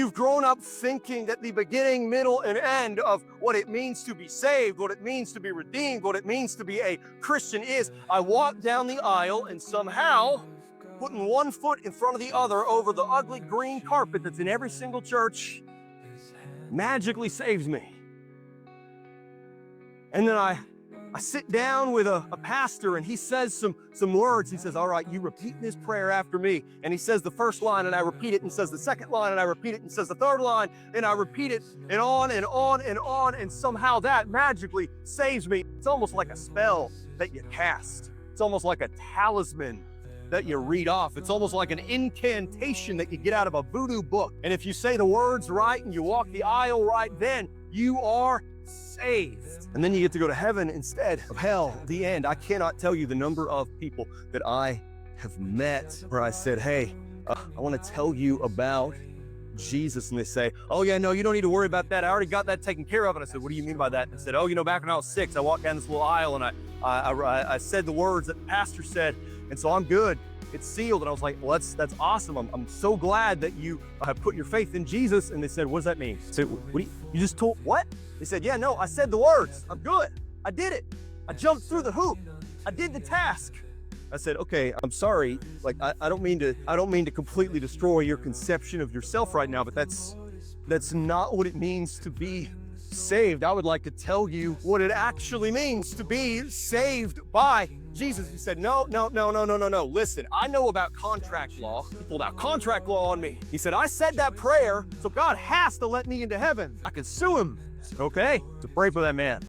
you've grown up thinking that the beginning, middle, and end of what it means to be saved, what it means to be redeemed, what it means to be a Christian is, I walk down the aisle and somehow putting one foot in front of the other over the ugly green carpet that's in every single church magically saves me. And then I sit down with a pastor and he says some words. He says, all right, you repeat this prayer after me. And he says the first line and I repeat it, and says the second line and I repeat it, and says the third line and I repeat it, and on and on and on. And somehow that magically saves me. It's almost like a spell that you cast. It's almost like a talisman that you read off. It's almost like an incantation that you get out of a voodoo book. And if you say the words right and you walk the aisle right, then you are saved. And then you get to go to heaven instead of hell, the end. I cannot tell you the number of people that I have met where I said, hey, I want to tell you about Jesus. And they say, oh yeah, no, you don't need to worry about that. I already got that taken care of. And I said, what do you mean by that? And I said, oh, back when I was 6, I walked down this little aisle and I said the words that the pastor said. And so I'm good. It's sealed. And I was like, well, that's awesome. I'm so glad that you have put your faith in Jesus. And they said, what does that mean? I said, what you just told, what? They said, yeah, no, I said the words. I'm good. I did it. I jumped through the hoop. I did the task. I said, okay, I'm sorry. Like, I don't mean to completely destroy your conception of yourself right now, but that's not what it means to be saved. I would like to tell you what it actually means to be saved by Jesus. He said, no. Listen, I know about contract law. He pulled out contract law on me. He said, I said that prayer, so God has to let me into heaven. I can sue him. Okay, so pray for that man.